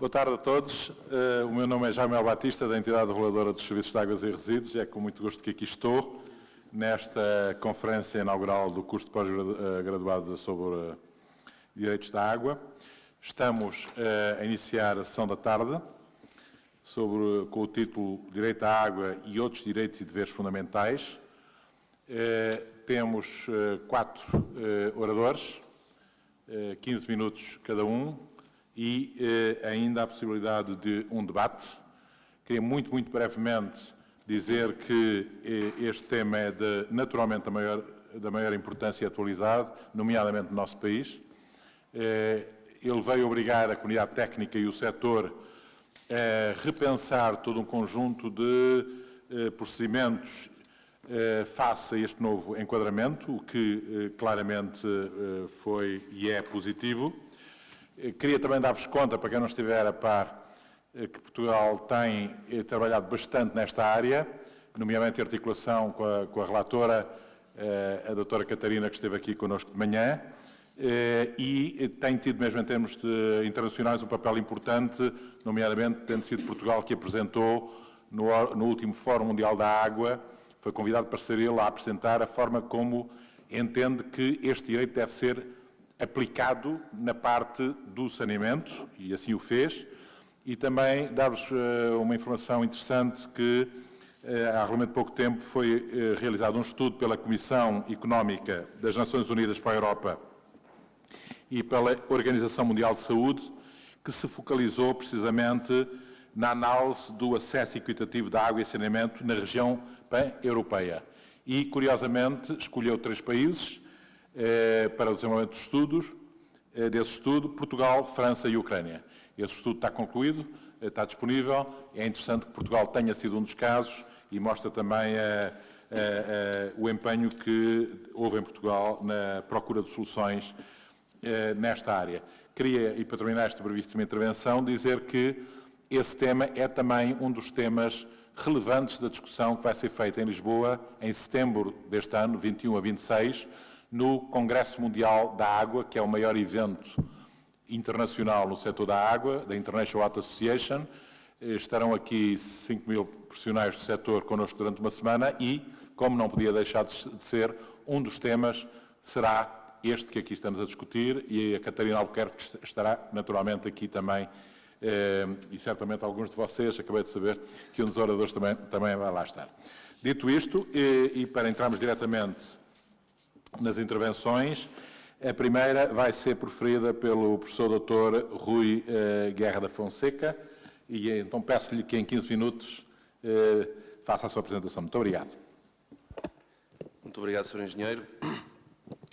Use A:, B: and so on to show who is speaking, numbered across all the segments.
A: Boa tarde a todos. O meu nome é Jaime Batista, da entidade reguladora dos Serviços de Águas e Resíduos. É com muito gosto que aqui estou, nesta conferência inaugural do curso de pós-graduado sobre Direitos da Água. Estamos a iniciar a sessão da tarde, com o título Direito à Água e outros direitos e deveres fundamentais. Temos 4 oradores, 15 minutos cada um, e ainda a possibilidade de um debate. Queria muito brevemente dizer que este tema é naturalmente da maior importância e atualidade, nomeadamente no nosso país. Ele veio obrigar a comunidade técnica e o setor a repensar todo um conjunto de procedimentos face a este novo enquadramento, o que claramente foi e é positivo. Queria também dar-vos conta, para quem não estiver a par, que Portugal tem trabalhado bastante nesta área, nomeadamente em articulação com a relatora, a doutora Catarina, que esteve aqui connosco de manhã, e tem tido, mesmo em termos internacionais, um papel importante, nomeadamente tendo sido Portugal que apresentou no último Fórum Mundial da Água, foi convidado para ser ele a apresentar a forma como entende que este direito deve ser aplicado na parte do saneamento, e assim o fez, e também dar-vos uma informação interessante que há relativamente pouco tempo foi realizado um estudo pela Comissão Económica das Nações Unidas para a Europa e pela Organização Mundial de Saúde, que se focalizou precisamente na análise do acesso equitativo da água e saneamento na região pan-europeia. E, curiosamente, escolheu 3 países para o desenvolvimento desse estudo, Portugal, França e Ucrânia. Esse estudo está concluído, está disponível, é interessante que Portugal tenha sido um dos casos e mostra também o empenho que houve em Portugal na procura de soluções nesta área. Queria, e para terminar esta brevíssima intervenção, dizer que esse tema é também um dos temas relevantes da discussão que vai ser feita em Lisboa em setembro deste ano, 21 a 26, no Congresso Mundial da Água, que é o maior evento internacional no setor da água, da International Water Association. Estarão aqui 5.000 profissionais do setor connosco durante uma semana e, como não podia deixar de ser, um dos temas será este que aqui estamos a discutir, e a Catarina Albuquerque estará naturalmente aqui também, e certamente alguns de vocês, acabei de saber que um dos oradores também vai lá estar. Dito isto, e para entrarmos diretamente nas intervenções, a primeira vai ser proferida pelo professor Dr. Rui Guerra da Fonseca, e então peço-lhe que em 15 minutos faça a sua apresentação. Muito obrigado.
B: Muito obrigado, Sr. Engenheiro.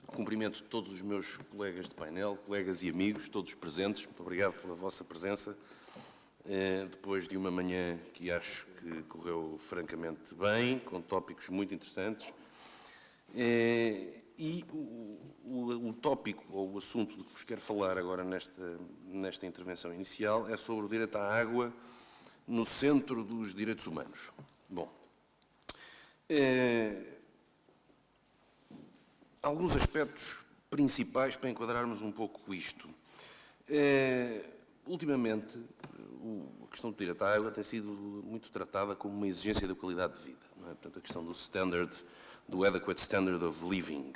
B: Cumprimento todos os meus colegas de painel, colegas e amigos, todos presentes. Muito obrigado pela vossa presença. Depois de uma manhã que acho que correu francamente bem, com tópicos muito interessantes. E o tópico, ou o assunto de que vos quero falar agora nesta intervenção inicial é sobre o direito à água no centro dos direitos humanos. Bom, alguns aspectos principais para enquadrarmos um pouco isto. Ultimamente, a questão do direito à água tem sido muito tratada como uma exigência da qualidade de vida. Não é? Portanto, a questão do adequate standard of living.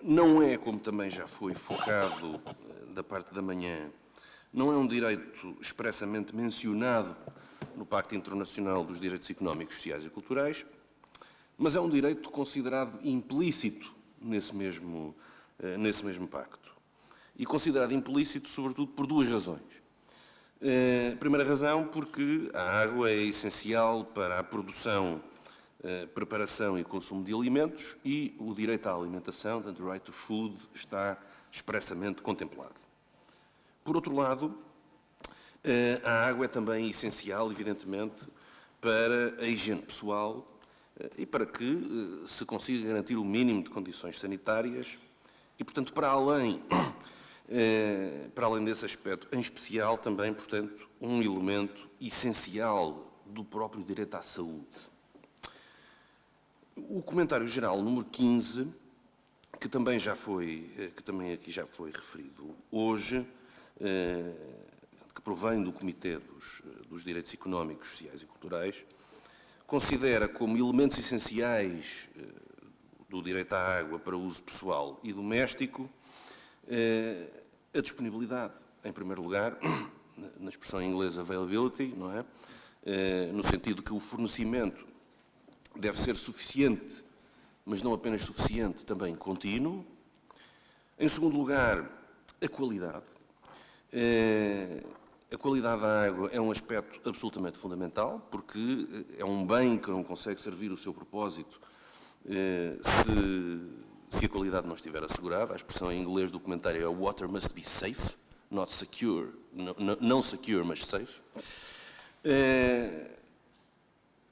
B: Não é, como também já foi focado da parte da manhã, não é um direito expressamente mencionado no Pacto Internacional dos Direitos Económicos, Sociais e Culturais, mas é um direito considerado implícito nesse mesmo pacto. E considerado implícito, sobretudo, por 2 razões. A primeira razão, porque a água é essencial para a produção, preparação e consumo de alimentos, e o direito à alimentação, portanto, o right to food, está expressamente contemplado. Por outro lado, a água é também essencial, evidentemente, para a higiene pessoal e para que se consiga garantir o mínimo de condições sanitárias e, portanto, para além desse aspecto, em especial também, portanto, um elemento essencial do próprio direito à saúde. O comentário geral número 15, que também aqui já foi referido hoje, que provém do Comitê dos Direitos Económicos, Sociais e Culturais, considera como elementos essenciais do direito à água para uso pessoal e doméstico a disponibilidade, em primeiro lugar, na expressão em inglês availability, não é? No sentido que o fornecimento deve ser suficiente, mas não apenas suficiente, também contínuo. Em segundo lugar, a qualidade. A qualidade da água é um aspecto absolutamente fundamental, porque é um bem que não consegue servir o seu propósito se a qualidade não estiver assegurada. A expressão em inglês do comentário é "water must be safe", not secure, não secure, mas safe.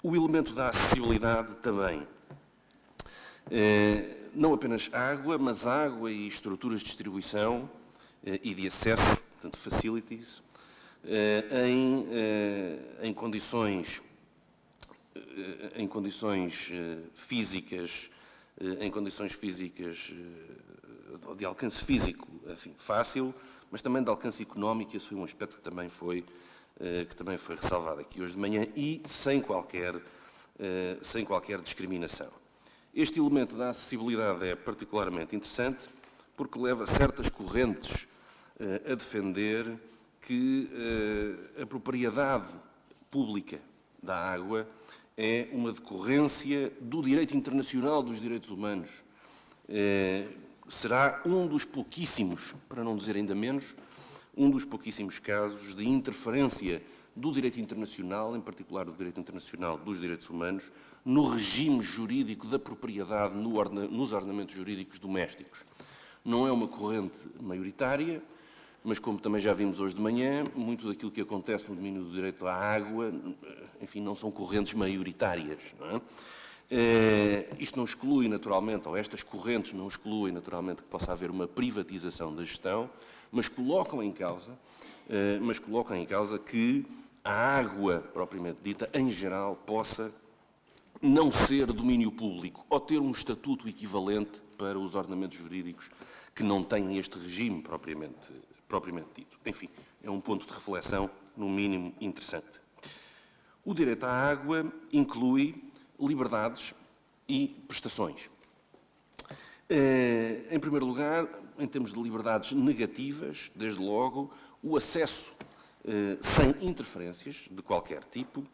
B: O elemento da acessibilidade também. Não apenas água, mas água e estruturas de distribuição e de acesso, portanto, facilities, em condições físicas, de alcance físico, enfim, fácil, mas também de alcance económico. Esse foi um aspecto que também foi ressalvado aqui hoje de manhã e sem qualquer discriminação. Este elemento da acessibilidade é particularmente interessante porque leva certas correntes a defender que a propriedade pública da água é uma decorrência do direito internacional dos direitos humanos. Será um dos pouquíssimos, para não dizer ainda menos, um dos pouquíssimos casos de interferência do direito internacional, em particular do direito internacional dos direitos humanos, no regime jurídico da propriedade nos ordenamentos jurídicos domésticos. Não é uma corrente maioritária, mas como também já vimos hoje de manhã, muito daquilo que acontece no domínio do direito à água, enfim, não são correntes maioritárias, não é? Isto não exclui naturalmente, ou estas correntes não excluem naturalmente que possa haver uma privatização da gestão, mas colocam em causa que a água, propriamente dita, em geral, possa não ser domínio público ou ter um estatuto equivalente para os ordenamentos jurídicos que não têm este regime propriamente dito. Enfim, é um ponto de reflexão, no mínimo, interessante. O direito à água inclui liberdades e prestações. Em primeiro lugar, em termos de liberdades negativas, desde logo, o acesso sem interferências de qualquer tipo,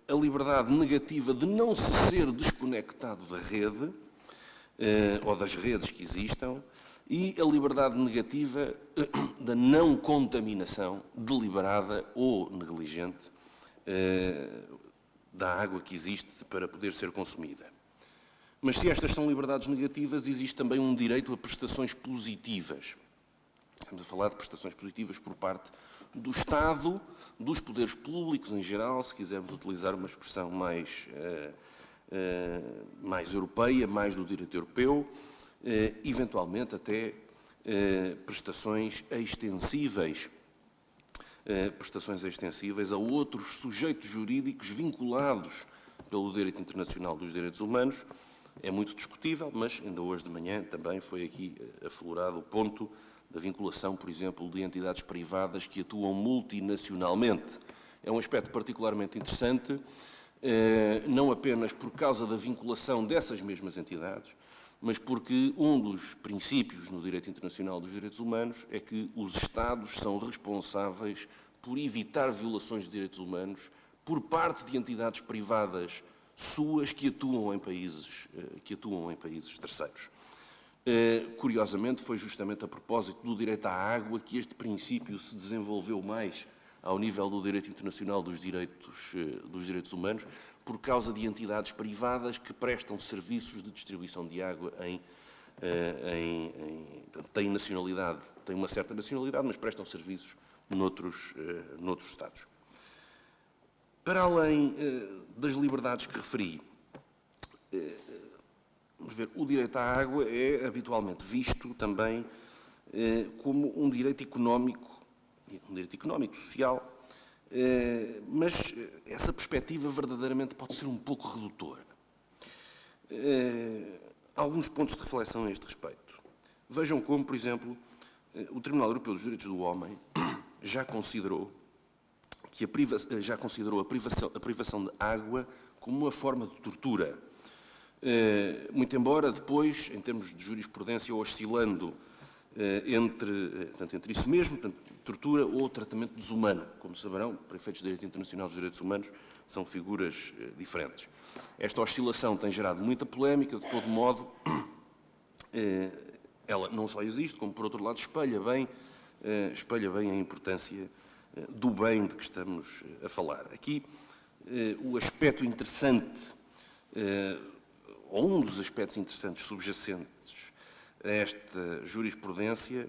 B: a liberdade negativa de não se ser desconectado da rede ou das redes que existam e a liberdade negativa da não contaminação deliberada ou negligente da água que existe para poder ser consumida. Mas se estas são liberdades negativas, existe também um direito a prestações positivas. Estamos a falar de prestações positivas por parte do Estado, dos poderes públicos em geral, se quisermos utilizar uma expressão mais europeia, mais do direito europeu, eventualmente até prestações extensíveis a outros sujeitos jurídicos vinculados pelo direito internacional dos direitos humanos. É muito discutível, mas ainda hoje de manhã também foi aqui aflorado o ponto da vinculação, por exemplo, de entidades privadas que atuam multinacionalmente. É um aspecto particularmente interessante, não apenas por causa da vinculação dessas mesmas entidades, mas porque um dos princípios no direito internacional dos direitos humanos é que os Estados são responsáveis por evitar violações de direitos humanos por parte de entidades privadas suas que atuam em países terceiros. Curiosamente, foi justamente a propósito do direito à água que este princípio se desenvolveu mais ao nível do direito internacional dos direitos humanos, por causa de entidades privadas que prestam serviços de distribuição de água têm uma certa nacionalidade, mas prestam serviços noutros Estados. Para além das liberdades que referi, vamos ver, o direito à água é habitualmente visto também como um direito económico, social, mas essa perspectiva verdadeiramente pode ser um pouco redutora. Alguns pontos de reflexão a este respeito. Vejam como, por exemplo, o Tribunal Europeu dos Direitos do Homem já considerou a privação de água como uma forma de tortura. Muito embora depois, em termos de jurisprudência, oscilando entre isso mesmo, portanto, tortura ou tratamento desumano. Como saberão, para efeitos de direito internacional dos direitos humanos, são figuras diferentes. Esta oscilação tem gerado muita polémica, de todo modo, ela não só existe, como, por outro lado, espelha bem a importância do bem de que estamos a falar. Aqui, o aspecto interessante, ou um dos aspectos interessantes subjacentes a esta jurisprudência,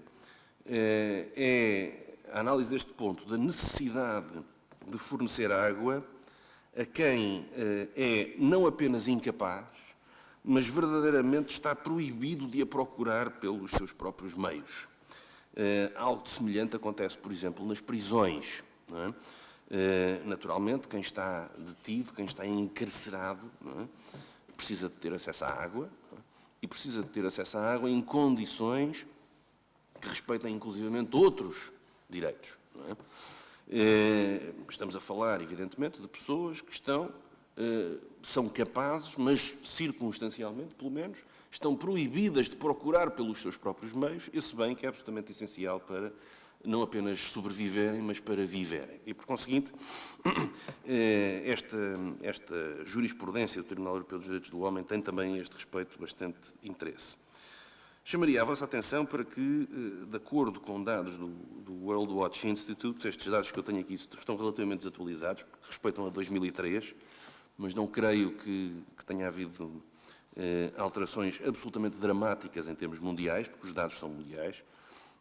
B: é a análise deste ponto, da necessidade de fornecer água a quem é não apenas incapaz, mas verdadeiramente está proibido de a procurar pelos seus próprios meios. Algo semelhante acontece, por exemplo, nas prisões. Não é? Naturalmente, quem está detido, quem está encarcerado, não é? Precisa de ter acesso à água, não é? E precisa de ter acesso à água em condições que respeitem inclusivamente outros direitos. Não é? Estamos a falar, evidentemente, de pessoas que são capazes, mas circunstancialmente, pelo menos, estão proibidas de procurar pelos seus próprios meios esse bem que é absolutamente essencial para não apenas sobreviverem, mas para viverem. E, por conseguinte, esta jurisprudência do Tribunal Europeu dos Direitos do Homem tem também, a este respeito, bastante interesse. Chamaria a vossa atenção para que, de acordo com dados do World Watch Institute, estes dados que eu tenho aqui estão relativamente desatualizados, porque respeitam a 2003, mas não creio que tenha havido alterações absolutamente dramáticas em termos mundiais, porque os dados são mundiais.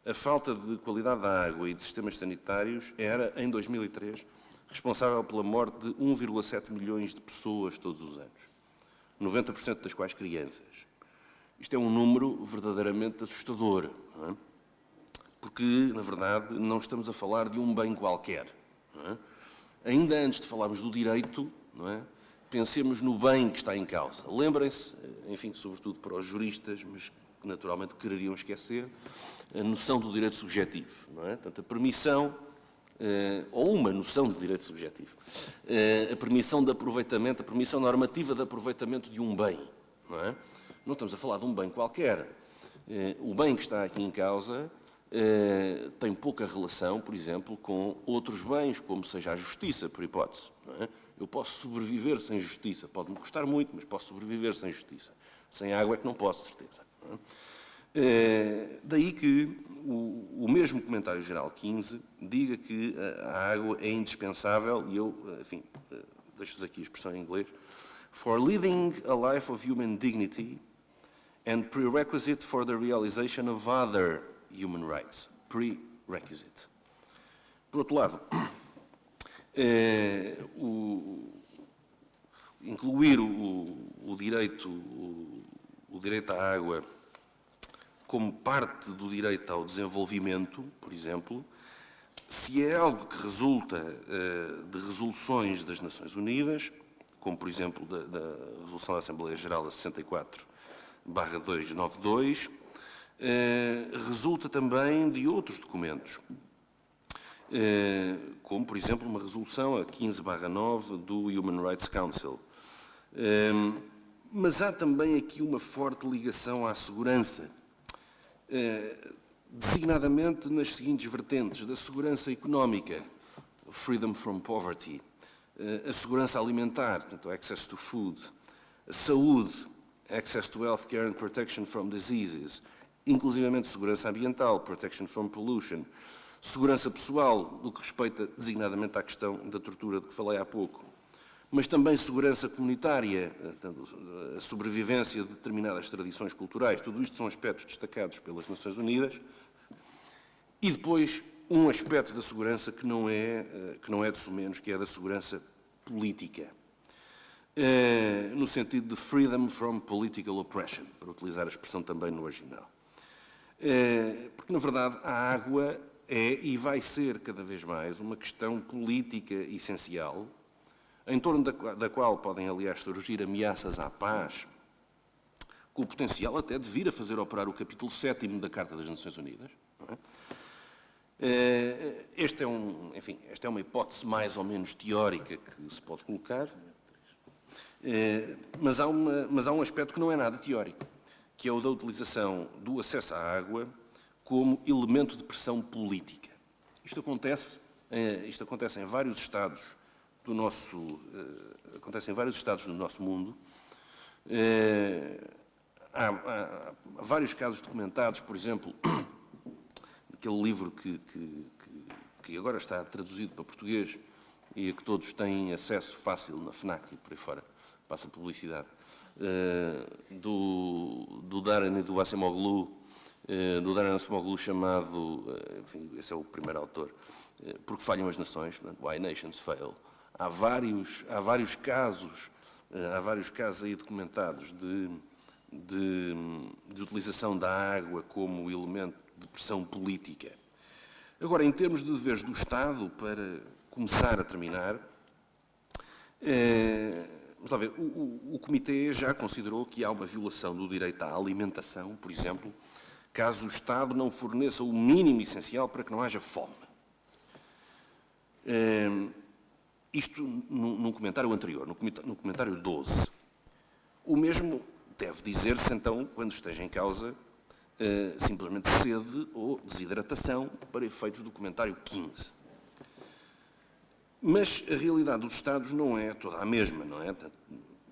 B: A falta de qualidade da água e de sistemas sanitários era, em 2003, responsável pela morte de 1,7 milhões de pessoas todos os anos, 90% das quais crianças. Isto é um número verdadeiramente assustador, não é? Porque, na verdade, não estamos a falar de um bem qualquer. Não é? Ainda antes de falarmos do direito, não é? Pensemos no bem que está em causa. Lembrem-se, enfim, sobretudo para os juristas, mas que naturalmente quereriam esquecer, a noção do direito subjetivo. Não é? Portanto, a permissão, ou uma noção de direito subjetivo, a permissão de aproveitamento, a permissão normativa de aproveitamento de um bem. Não é? Não estamos a falar de um bem qualquer. O bem que está aqui em causa tem pouca relação, por exemplo, com outros bens, como seja a justiça, por hipótese. Não é? Eu posso sobreviver sem justiça. Pode-me custar muito, mas posso sobreviver sem justiça. Sem água é que não posso, certeza. Não é? Daí que o mesmo comentário geral 15 diga que a água é indispensável, e eu, enfim, deixo-vos aqui a expressão em inglês, for leading a life of human dignity and prerequisite for the realization of other human rights. Prerequisite. Por outro lado, incluir o direito à água como parte do direito ao desenvolvimento, por exemplo, se é algo que resulta de resoluções das Nações Unidas, como, por exemplo, da Resolução da Assembleia Geral a 64/292, resulta também de outros documentos, como, por exemplo, uma resolução a 15/9 do Human Rights Council. Mas há também aqui uma forte ligação à segurança, designadamente nas seguintes vertentes: da segurança económica, freedom from poverty, a segurança alimentar, portanto, access to food, a saúde, access to health care and protection from diseases, inclusivamente segurança ambiental, protection from pollution, segurança pessoal, no que respeita designadamente à questão da tortura de que falei há pouco, mas também segurança comunitária, portanto, a sobrevivência de determinadas tradições culturais. Tudo isto são aspectos destacados pelas Nações Unidas. E depois, um aspecto da segurança que não é de sumenos, que é da segurança política, no sentido de freedom from political oppression, para utilizar a expressão também no original. Porque, na verdade, a água é e vai ser cada vez mais uma questão política essencial, em torno da qual podem, aliás, surgir ameaças à paz, com o potencial até de vir a fazer operar o capítulo 7º da Carta das Nações Unidas. Não é? Esta é uma hipótese mais ou menos teórica que se pode colocar, mas há um aspecto que não é nada teórico, que é o da utilização do acesso à água como elemento de pressão política. Isto acontece em vários estados do nosso mundo. Há vários casos documentados, por exemplo, aquele livro que agora está traduzido para português e a que todos têm acesso fácil na FNAC e por aí fora, passa publicidade, do Darren e do Acemoglu, chamado, enfim, esse é o primeiro autor, Porque Falham as Nações, Why Nations Fail. Há vários casos aí documentados de utilização da água como elemento de pressão política. Agora, em termos de deveres do Estado, para começar a terminar, vamos lá ver, o Comitê já considerou que há uma violação do direito à alimentação, por exemplo, caso o Estado não forneça o mínimo essencial para que não haja fome. Isto num comentário anterior, no comentário 12. O mesmo deve dizer-se, então, quando esteja em causa simplesmente sede ou desidratação, para efeitos do comentário 15. Mas a realidade dos Estados não é toda a mesma, não é?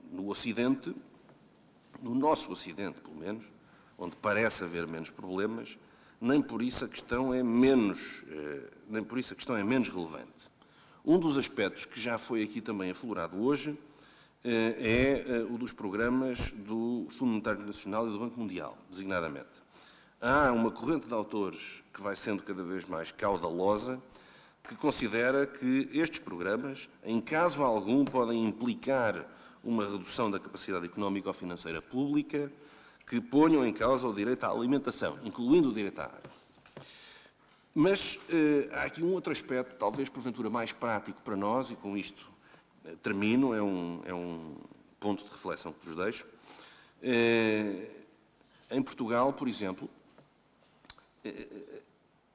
B: No Ocidente, no nosso Ocidente, pelo menos, onde parece haver menos problemas, nem por isso a questão é menos relevante. Um dos aspectos que já foi aqui também aflorado hoje é o dos programas do Fundo Monetário Internacional e do Banco Mundial, designadamente. Há uma corrente de autores que vai sendo cada vez mais caudalosa, que considera que estes programas, em caso algum, podem implicar uma redução da capacidade económica ou financeira pública, que ponham em causa o direito à alimentação, incluindo o direito à água. Mas há aqui um outro aspecto, talvez porventura mais prático para nós, e com isto termino, é um ponto de reflexão que vos deixo. Em Portugal, por exemplo,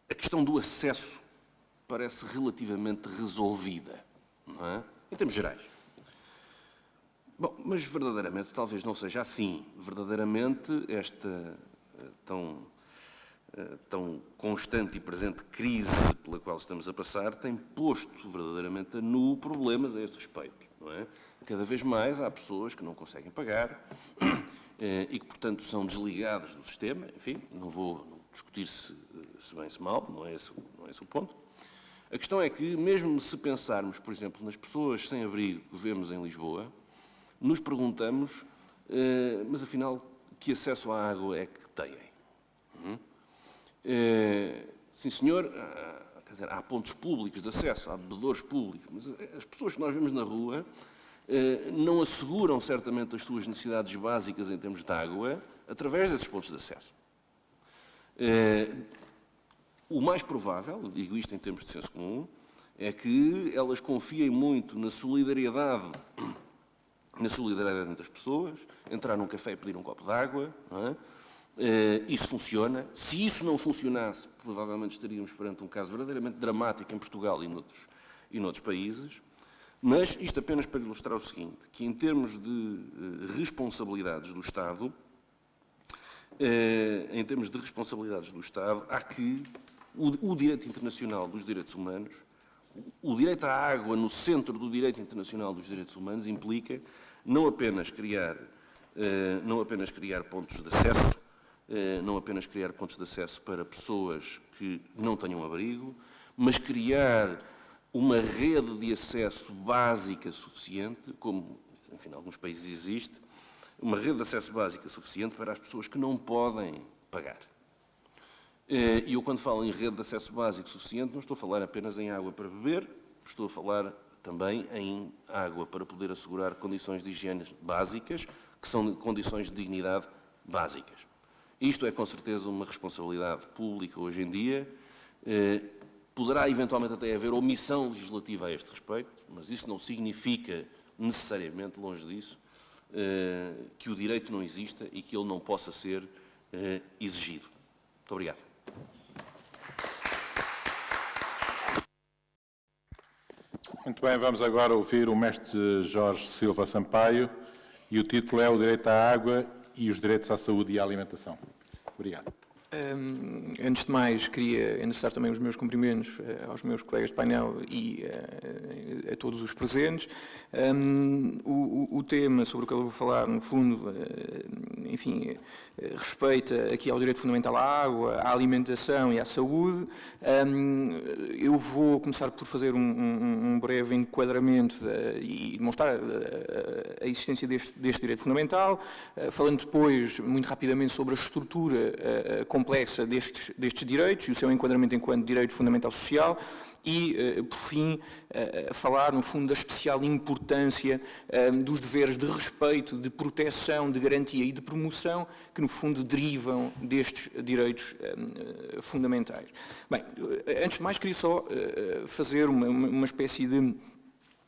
B: a questão do acesso parece relativamente resolvida, não é? Em termos gerais. Bom, mas verdadeiramente talvez não seja assim. Verdadeiramente esta tão constante e presente crise pela qual estamos a passar tem posto verdadeiramente a nu problemas a esse respeito, não é? Cada vez mais há pessoas que não conseguem pagar e que, portanto, são desligadas do sistema. Enfim, não vou discutir se bem se mal, não é esse o ponto. A questão é que, mesmo se pensarmos, por exemplo, nas pessoas sem abrigo que vemos em Lisboa, nos perguntamos, mas afinal, que acesso à água é que têm? Sim, senhor, quer dizer, há pontos públicos de acesso, há bebedouros públicos, mas as pessoas que nós vemos na rua não asseguram certamente as suas necessidades básicas em termos de água através desses pontos de acesso. O mais provável, digo isto em termos de senso comum, é que elas confiem muito na solidariedade entre as pessoas, entrar num café e pedir um copo de água, não é? Isso funciona. Se isso não funcionasse, provavelmente estaríamos perante um caso verdadeiramente dramático em Portugal e noutros países. Mas isto apenas para ilustrar o seguinte, que em termos de responsabilidades do Estado, há que o direito internacional dos direitos humanos, o direito à água no centro do direito internacional dos direitos humanos implica não apenas criar pontos de acesso, para pessoas que não tenham abrigo, mas criar uma rede de acesso básica suficiente, como, enfim, em alguns países existe, uma rede de acesso básica suficiente para as pessoas que não podem pagar. E eu, quando falo em rede de acesso básico suficiente, não estou a falar apenas em água para beber, estou a falar também em água para poder assegurar condições de higiene básicas, que são condições de dignidade básicas. Isto é, com certeza, uma responsabilidade pública hoje em dia. Poderá, eventualmente, até haver omissão legislativa a este respeito, mas isso não significa, necessariamente, longe disso, que o direito não exista e que ele não possa ser exigido. Muito obrigado.
A: Muito bem, vamos agora ouvir o mestre Jorge Silva Sampaio e o título é o direito à água e os direitos à saúde e à alimentação. Obrigado.
C: Antes de mais, queria endereçar também os meus cumprimentos aos meus colegas de painel e a todos os presentes. O tema sobre o que eu vou falar, no fundo, enfim, respeita aqui ao direito fundamental à água, à alimentação e à saúde. Eu vou começar por fazer um breve enquadramento e demonstrar a existência deste direito fundamental, falando depois, muito rapidamente, sobre a estrutura complexa destes direitos e o seu enquadramento enquanto direito fundamental social e, por fim, falar, no fundo, da especial importância dos deveres de respeito, de proteção, de garantia e de promoção que, no fundo, derivam destes direitos fundamentais. Bem, antes de mais, queria só fazer uma espécie de...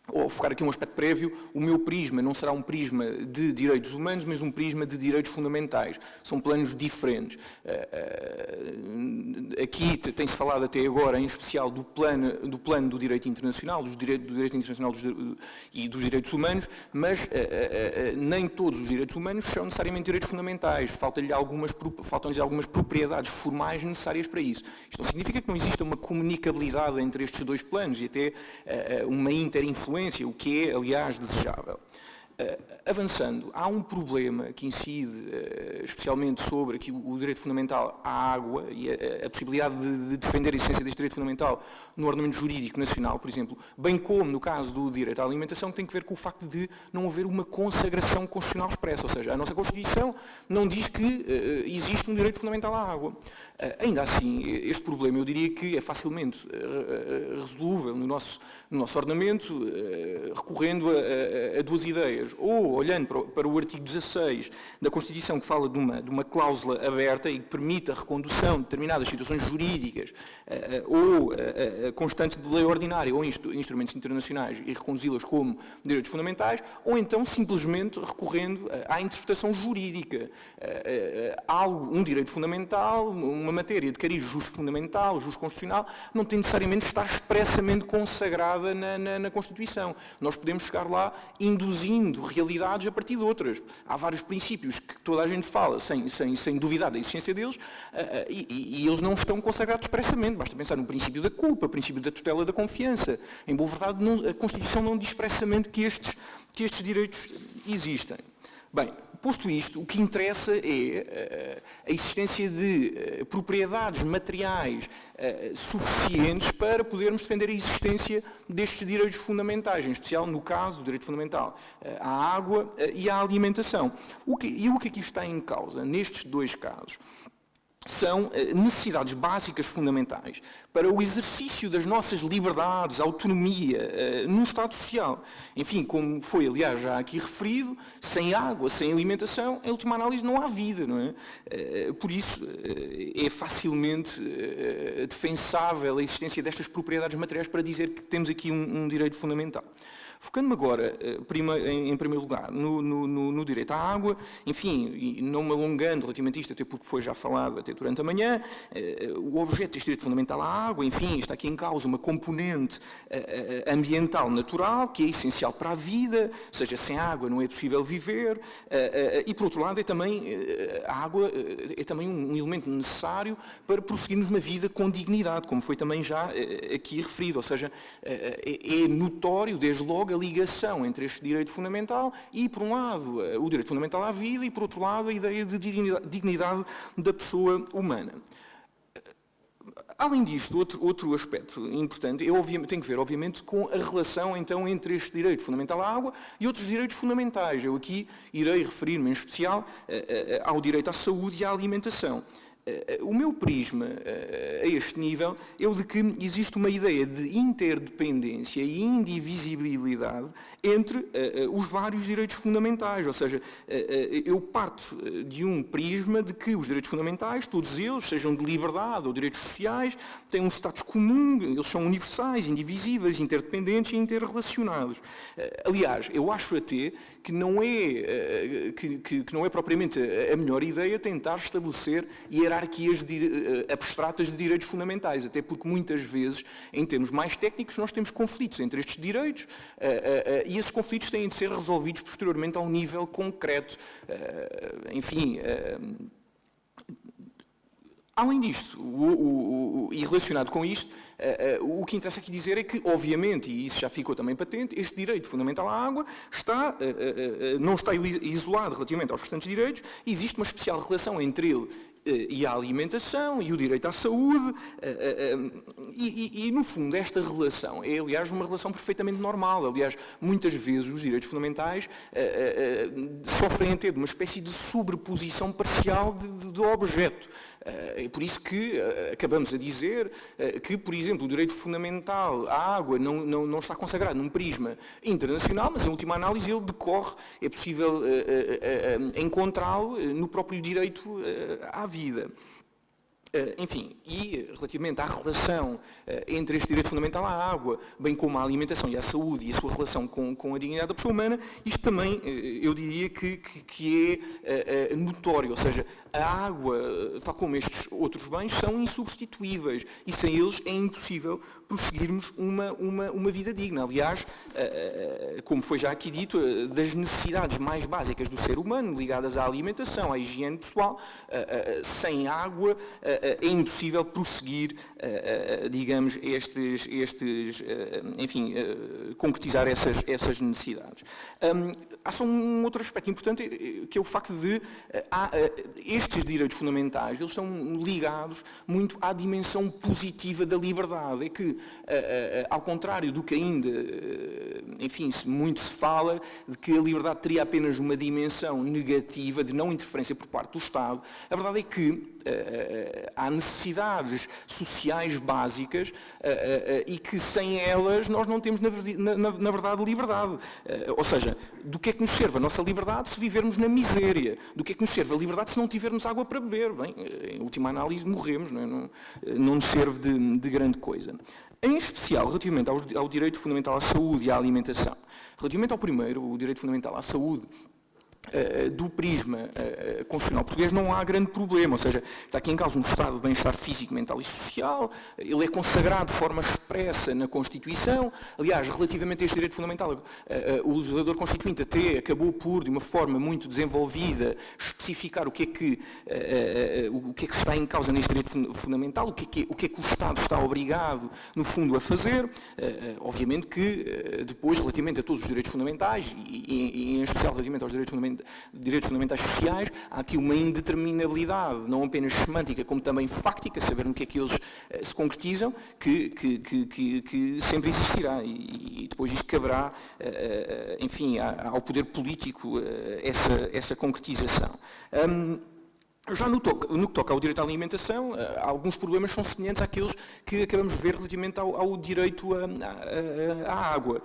C: ou focar aqui um aspecto prévio, o meu prisma não será um prisma de direitos humanos, mas um prisma de direitos fundamentais. São planos diferentes. Aqui tem-se falado até agora, em especial, do plano do direito internacional, do direito internacional e dos direitos humanos, mas nem todos os direitos humanos são necessariamente direitos fundamentais. Faltam-lhes algumas propriedades formais necessárias para isso. Isto não significa que não exista uma comunicabilidade entre estes dois planos e até uma interinfluência, o que é, aliás, desejável. Avançando, há um problema que incide especialmente sobre aqui, o direito fundamental à água e a possibilidade de defender a essência deste direito fundamental no ordenamento jurídico nacional, por exemplo, bem como no caso do direito à alimentação, que tem que ver com o facto de não haver uma consagração constitucional expressa, ou seja, a nossa Constituição não diz que existe um direito fundamental à água. Ainda assim, este problema eu diria que é facilmente resolúvel no nosso ordenamento, recorrendo a duas ideias. Ou olhando para o artigo 16 da Constituição, que fala de uma cláusula aberta e que permite a recondução de determinadas situações jurídicas ou constantes de lei ordinária ou instrumentos internacionais e reconduzi-las como direitos fundamentais, ou então simplesmente recorrendo à interpretação jurídica. Um direito fundamental, uma matéria de cariz justo fundamental, justo constitucional, não tem necessariamente de estar expressamente consagrada na Constituição. Nós podemos chegar lá induzindo realidades a partir de outras. Há vários princípios que toda a gente fala sem duvidar da existência deles e eles não estão consagrados expressamente. Basta pensar no princípio da culpa, o princípio da tutela da confiança. Em boa verdade, a Constituição não diz expressamente que estes direitos existem. Bem, posto isto, o que interessa é a existência de propriedades materiais suficientes para podermos defender a existência destes direitos fundamentais, em especial no caso do direito fundamental à água e à alimentação. O que aqui está em causa nestes dois casos são necessidades básicas fundamentais para o exercício das nossas liberdades, autonomia no Estado Social. Enfim, como foi, aliás, já aqui referido, sem água, sem alimentação, em última análise não há vida, não é? Por isso, é facilmente defensável a existência destas propriedades materiais para dizer que temos aqui um direito fundamental. Focando-me agora, em primeiro lugar, no direito à água, enfim, e não me alongando relativamente a isto, até porque foi já falado até durante a manhã, o objeto deste direito fundamental à água, enfim, está aqui em causa uma componente ambiental natural, que é essencial para a vida, ou seja, sem água não é possível viver, e por outro lado, a água é também um elemento necessário para prosseguirmos uma vida com dignidade, como foi também já aqui referido, ou seja, é notório, desde logo, a ligação entre este direito fundamental e, por um lado, o direito fundamental à vida e, por outro lado, a ideia de dignidade da pessoa humana. Além disto, outro aspecto importante tem que ver, obviamente, com a relação, então, entre este direito fundamental à água e outros direitos fundamentais. Eu aqui irei referir-me, em especial, ao direito à saúde e à alimentação. O meu prisma a este nível é o de que existe uma ideia de interdependência e indivisibilidade entre os vários direitos fundamentais, ou seja, eu parto de um prisma de que os direitos fundamentais, todos eles, sejam de liberdade ou direitos sociais, têm um status comum, eles são universais, indivisíveis, interdependentes e interrelacionados. Aliás, eu acho até que não é propriamente a melhor ideia tentar estabelecer hierarquias hierarquias abstratas de direitos fundamentais, até porque muitas vezes, em termos mais técnicos, nós temos conflitos entre estes direitos e esses conflitos têm de ser resolvidos posteriormente ao nível concreto. Enfim... Além disto, e relacionado com isto, o que interessa aqui dizer é que, obviamente, e isso já ficou também patente, este direito fundamental à água não está isolado relativamente aos restantes direitos, e existe uma especial relação entre ele e a alimentação e o direito à saúde, e no fundo esta relação é, aliás, uma relação perfeitamente normal. Aliás, muitas vezes os direitos fundamentais sofrem até de uma espécie de sobreposição parcial de objeto. É por isso que acabamos a dizer que, por exemplo, o direito fundamental à água não está consagrado num prisma internacional, mas em última análise ele decorre, é possível encontrá-lo no próprio direito à vida. Enfim, e relativamente à relação entre este direito fundamental à água, bem como à alimentação e à saúde e a sua relação com a dignidade da pessoa humana, isto também, eu diria que é notório, ou seja, a água, tal como estes outros bens, são insubstituíveis e sem eles é impossível prosseguirmos uma vida digna. Aliás, como foi já aqui dito, das necessidades mais básicas do ser humano, ligadas à alimentação, à higiene pessoal, sem água é impossível prosseguir, digamos, enfim, concretizar essas necessidades. Há só um outro aspecto importante, que é o facto de estes direitos fundamentais, eles estão ligados muito à dimensão positiva da liberdade. É que, ao contrário do que ainda, enfim, muito se fala, de que a liberdade teria apenas uma dimensão negativa de não interferência por parte do Estado, a verdade é que há necessidades sociais básicas e que sem elas nós não temos, na verdade, liberdade. Ou seja, do que é que nos serve a nossa liberdade se vivermos na miséria? Do que é que nos serve a liberdade se não tivermos água para beber? Bem, em última análise, morremos, não nos serve de grande coisa. Em especial, relativamente ao direito fundamental à saúde e à alimentação. Relativamente ao primeiro, o direito fundamental à saúde, do prisma constitucional português não há grande problema, ou seja, está aqui em causa um estado de bem-estar físico, mental e social, ele é consagrado de forma expressa na Constituição. Aliás, relativamente a este direito fundamental, o legislador constituinte até acabou por, de uma forma muito desenvolvida, especificar o que é que está em causa neste direito fundamental, o que é que o Estado está obrigado, no fundo, a fazer. Obviamente que depois, relativamente a todos os direitos fundamentais, e em especial relativamente aos direitos fundamentais sociais, há aqui uma indeterminabilidade, não apenas semântica, como também fáctica, saber no que é que eles se concretizam, que sempre existirá. E depois isto caberá, enfim, ao poder político essa concretização. Já no que toca ao direito à alimentação, alguns problemas são semelhantes àqueles que acabamos de ver relativamente ao direito à água.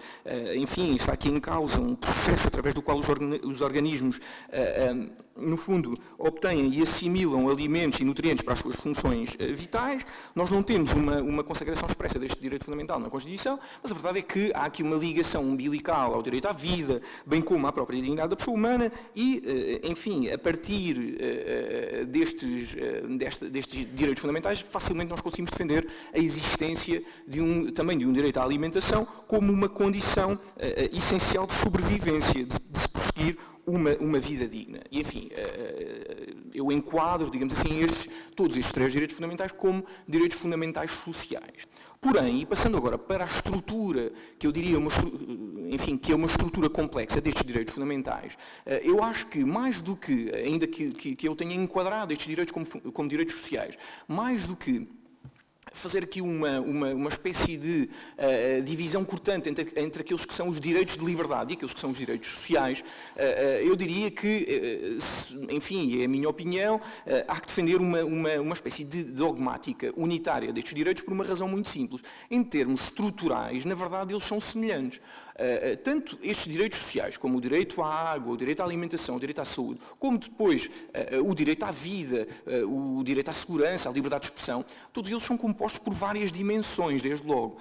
C: Enfim, está aqui em causa um processo através do qual os organismos, no fundo, obtêm e assimilam alimentos e nutrientes para as suas funções vitais. Nós não temos uma consagração expressa deste direito fundamental na Constituição, mas a verdade é que há aqui uma ligação umbilical ao direito à vida, bem como à própria dignidade da pessoa humana e, enfim, a partir destes direitos fundamentais, facilmente nós conseguimos defender a existência também de um direito à alimentação como uma condição essencial de sobrevivência, de se prosseguir uma vida digna. E, enfim, eu enquadro, digamos assim, todos estes três direitos fundamentais como direitos fundamentais sociais. Porém, e passando agora para a estrutura, que eu diria, que é uma estrutura complexa destes direitos fundamentais, eu acho que mais do que, ainda que eu tenha enquadrado estes direitos como direitos sociais, mais do que fazer aqui uma espécie de divisão cortante entre aqueles que são os direitos de liberdade e aqueles que são os direitos sociais, eu diria que, enfim, é a minha opinião, há que defender uma espécie de dogmática unitária destes direitos por uma razão muito simples. Em termos estruturais, na verdade, eles são semelhantes. Tanto estes direitos sociais, como o direito à água, o direito à alimentação, o direito à saúde, como depois o direito à vida, o direito à segurança, à liberdade de expressão, todos eles são compostos por várias dimensões, desde logo.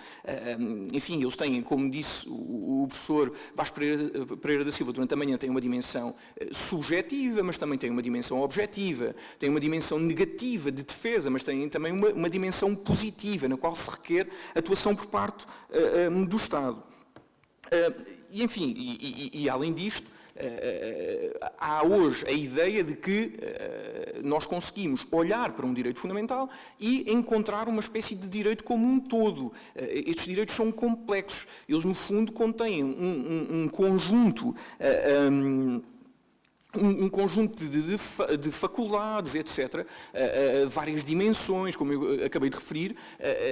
C: Enfim, eles têm, como disse o professor Vasco Pereira da Silva durante a manhã, têm uma dimensão subjetiva, mas também têm uma dimensão objetiva, têm uma dimensão negativa de defesa, mas têm também uma dimensão positiva, na qual se requer atuação por parte do Estado. E, enfim, e além disto, há hoje a ideia de que nós conseguimos olhar para um direito fundamental e encontrar uma espécie de direito como um todo. Estes direitos são complexos. Eles, no fundo, contêm um conjunto... Um conjunto de faculdades, etc., várias dimensões, como eu acabei de referir,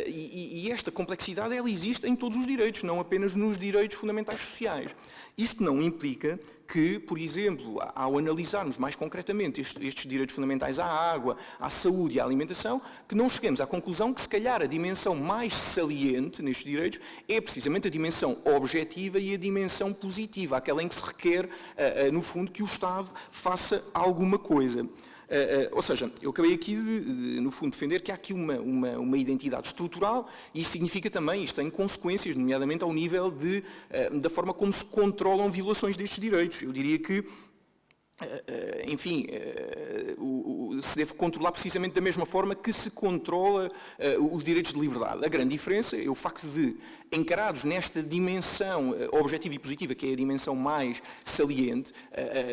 C: e esta complexidade ela existe em todos os direitos, não apenas nos direitos fundamentais sociais. Isto não implica que, por exemplo, ao analisarmos mais concretamente estes direitos fundamentais à água, à saúde e à alimentação, que não cheguemos à conclusão que, se calhar, a dimensão mais saliente nestes direitos é precisamente a dimensão objetiva e a dimensão positiva, aquela em que se requer, no fundo, que o Estado faça alguma coisa. Ou seja, eu acabei aqui no fundo, defender que há aqui uma identidade estrutural e isso significa também, isto tem consequências, nomeadamente ao nível da forma como se controlam violações destes direitos. Eu diria que, enfim, se deve controlar precisamente da mesma forma que se controla os direitos de liberdade. A grande diferença é o facto de, encarados nesta dimensão objetiva e positiva, que é a dimensão mais saliente,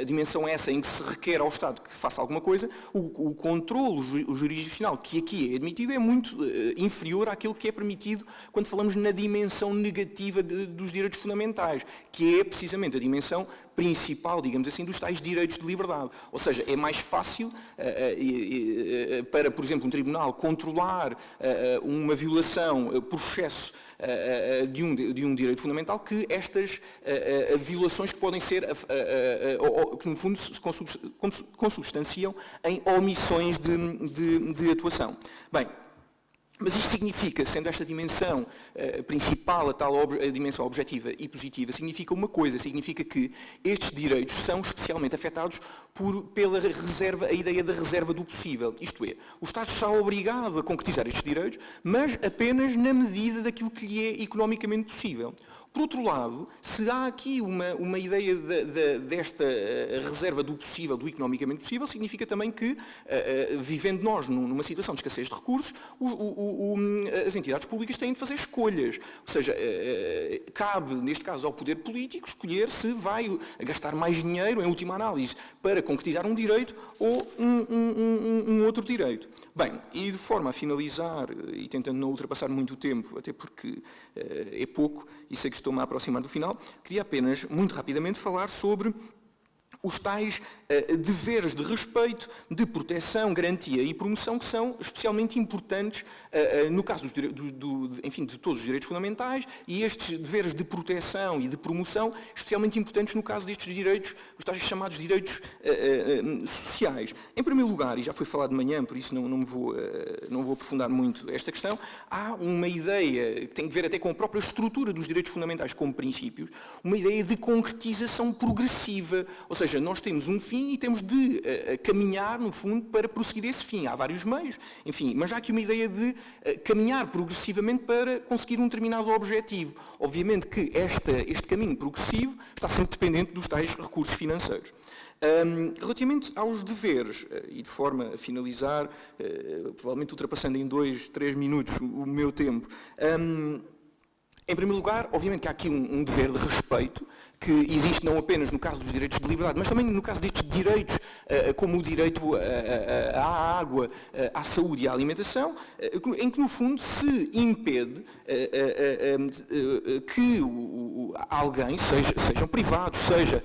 C: a dimensão essa em que se requer ao Estado que faça alguma coisa, o controlo jurisdicional que aqui é admitido é muito inferior àquilo que é permitido quando falamos na dimensão negativa dos direitos fundamentais, que é precisamente a dimensão principal, digamos assim, dos tais direitos de liberdade. Ou seja, é mais fácil para, por exemplo, um tribunal controlar uma violação por excesso de um direito fundamental que estas violações que podem ser, que no fundo se consubstanciam em omissões de atuação. Bem, mas isto significa, sendo esta dimensão principal, a dimensão objetiva e positiva, significa uma coisa, significa que estes direitos são especialmente afetados pela reserva, a ideia da reserva do possível. Isto é, o Estado está obrigado a concretizar estes direitos, mas apenas na medida daquilo que lhe é economicamente possível. Por outro lado, se há aqui uma ideia desta reserva do possível, do economicamente possível, significa também que, vivendo nós numa situação de escassez de recursos, as entidades públicas têm de fazer escolhas. Ou seja, cabe, neste caso, ao poder político escolher se vai gastar mais dinheiro, em última análise, para concretizar um direito ou um outro direito. Bem, e de forma a finalizar, e tentando não ultrapassar muito o tempo, até porque é pouco, e sei que estou-me a aproximar do final, queria apenas, muito rapidamente, falar sobre os tais deveres de respeito, de proteção, garantia e promoção que são especialmente importantes no caso enfim, de todos os direitos fundamentais e estes deveres de proteção e de promoção especialmente importantes no caso destes direitos, os tais chamados direitos sociais. Em primeiro lugar, e já foi falado de manhã, por isso não vou aprofundar muito esta questão, há uma ideia que tem a ver até com a própria estrutura dos direitos fundamentais como princípios, uma ideia de concretização progressiva, ou seja, nós temos um fim e temos de caminhar, no fundo, para prosseguir esse fim. Há vários meios, enfim, mas há aqui uma ideia de caminhar progressivamente para conseguir um determinado objetivo. Obviamente que este caminho progressivo está sempre dependente dos tais recursos financeiros. Relativamente aos deveres, e de forma a finalizar, provavelmente ultrapassando em 2, 3 minutos o meu tempo, em primeiro lugar, obviamente que há aqui um dever de respeito, que existe não apenas no caso dos direitos de liberdade, mas também no caso destes direitos, como o direito à água, à saúde e à alimentação, em que, no fundo, se impede que alguém, sejam privados, seja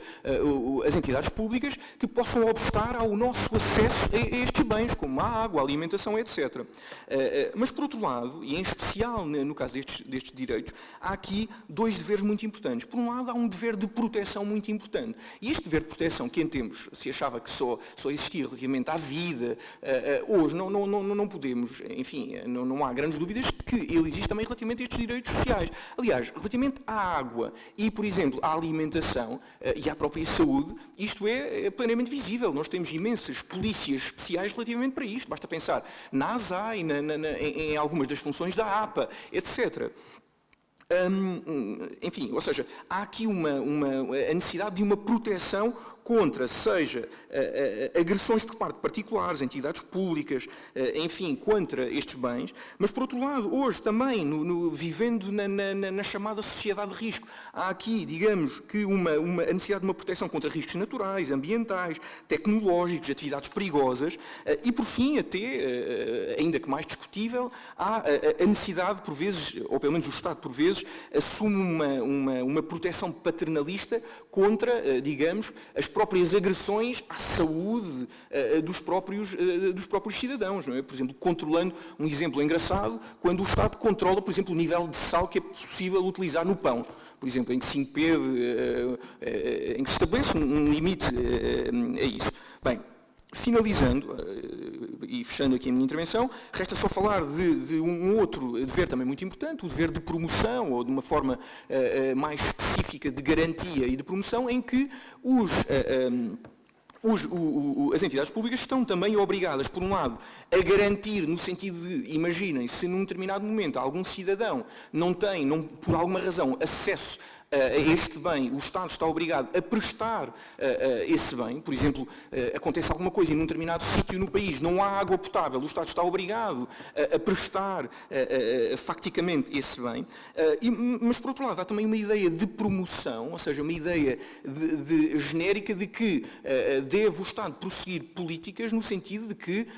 C: as entidades públicas, que possam obstar ao nosso acesso a estes bens, como a água, a alimentação, etc. Mas, por outro lado, e em especial no caso destes direitos, há aqui dois deveres muito importantes. Por um lado, há um dever de de proteção muito importante. E este dever de proteção, que em tempos se achava que só existia relativamente à vida, hoje não podemos, enfim, não há grandes dúvidas que ele existe também relativamente a estes direitos sociais. Aliás, relativamente à água e, por exemplo, à alimentação e à própria saúde, isto é plenamente visível. Nós temos imensas polícias especiais relativamente para isto. Basta pensar na ASAI, em algumas das funções da APA, etc. Enfim, ou seja, há aqui a necessidade de uma proteção contra, seja agressões por parte de particulares, entidades públicas, enfim, contra estes bens, mas por outro lado, hoje também, vivendo na chamada sociedade de risco, há aqui, digamos, que a necessidade de uma proteção contra riscos naturais, ambientais, tecnológicos, atividades perigosas, e por fim, até, ainda que mais discutível, há a necessidade, por vezes, ou pelo menos o Estado, por vezes, assume uma proteção paternalista contra, digamos, as próprias agressões à saúde dos próprios cidadãos, não é? Por exemplo, controlando, um exemplo engraçado, quando o Estado controla, por exemplo, o nível de sal que é possível utilizar no pão, por exemplo, em que se impede, em que se estabelece um limite a isso. Bem, finalizando e fechando aqui a minha intervenção, resta só falar de um outro dever também muito importante, o dever de promoção, ou de uma forma mais específica de garantia e de promoção, em que as entidades públicas estão também obrigadas, por um lado, a garantir, no sentido de, imaginem, se num determinado momento algum cidadão não tem, por alguma razão, acesso a este bem, o Estado está obrigado a prestar esse bem. Por exemplo, acontece alguma coisa e num determinado sítio no país não há água potável, o Estado está obrigado a prestar facticamente esse bem. Mas, por outro lado, há também uma ideia de promoção, ou seja, uma ideia genérica de que deve o Estado prosseguir políticas no sentido de que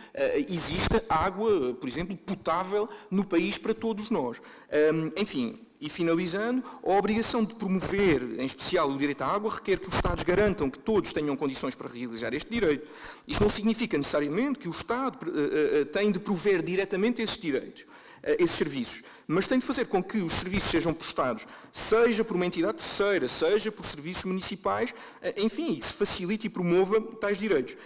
C: exista água, por exemplo, potável no país para todos nós. Enfim, e finalizando, a obrigação de promover, em especial, o direito à água requer que os Estados garantam que todos tenham condições para realizar este direito. Isto não significa necessariamente que o Estado tem de prover diretamente esses direitos, esses serviços, mas tem de fazer com que os serviços sejam prestados, seja por uma entidade terceira, seja por serviços municipais, enfim, que se facilite e promova tais direitos.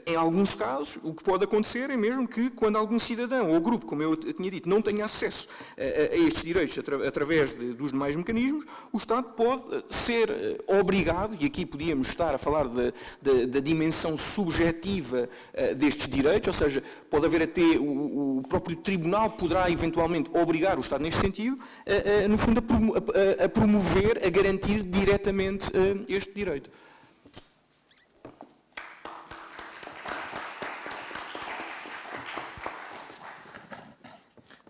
C: Em alguns casos, o que pode acontecer é mesmo que, quando algum cidadão ou grupo, como eu tinha dito, não tenha acesso a estes direitos através dos demais mecanismos, o Estado pode ser obrigado, e aqui podíamos estar a falar da dimensão subjetiva destes direitos, ou seja, pode haver até o próprio Tribunal poderá eventualmente obrigar o Estado neste sentido, no fundo, a promover, a garantir diretamente este direito.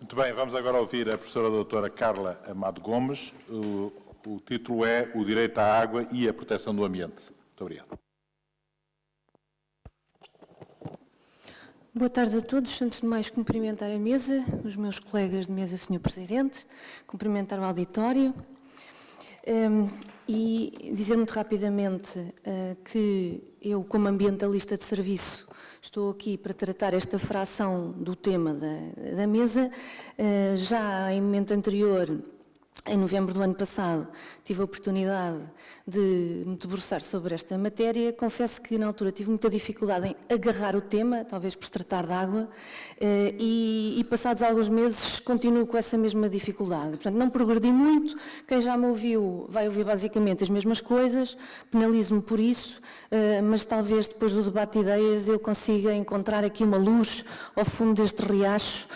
A: Muito bem, vamos agora ouvir a professora doutora Carla Amado Gomes. O título é O Direito à Água e a Proteção do Ambiente. Muito obrigado.
D: Boa tarde a todos. Antes de mais, cumprimentar a mesa, os meus colegas de mesa, Sr. Presidente, cumprimentar o auditório e dizer muito rapidamente que eu, como ambientalista de serviço, estou aqui para tratar esta fração do tema da mesa. Já em momento anterior, em novembro do ano passado, tive a oportunidade de me debruçar sobre esta matéria. Confesso que na altura tive muita dificuldade em agarrar o tema, talvez por se tratar de água, e passados alguns meses continuo com essa mesma dificuldade. Portanto, não progredi muito. Quem já me ouviu vai ouvir basicamente as mesmas coisas, penalizo-me por isso, mas talvez depois do debate de ideias eu consiga encontrar aqui uma luz ao fundo deste riacho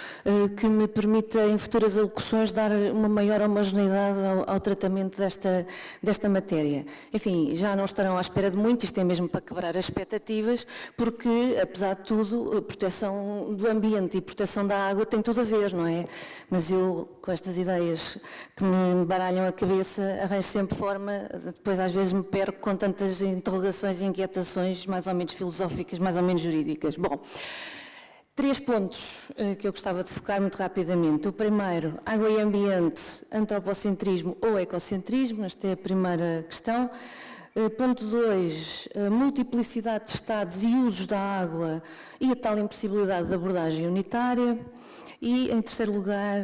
D: que me permita em futuras alocuções dar uma maior homogeneidade ao tratamento desta matéria. Enfim, já não estarão à espera de muito, isto é mesmo para quebrar as expectativas, porque, apesar de tudo, a proteção do ambiente e proteção da água tem tudo a ver, não é? Mas eu, com estas ideias que me baralham a cabeça, arranjo sempre forma, depois às vezes me perco com tantas interrogações e inquietações mais ou menos filosóficas, mais ou menos jurídicas. Bom, 3 pontos que eu gostava de focar muito rapidamente. O primeiro, água e ambiente, antropocentrismo ou ecocentrismo, esta é a primeira questão. Ponto 2, multiplicidade de estados e usos da água e a tal impossibilidade de abordagem unitária. E, em terceiro lugar,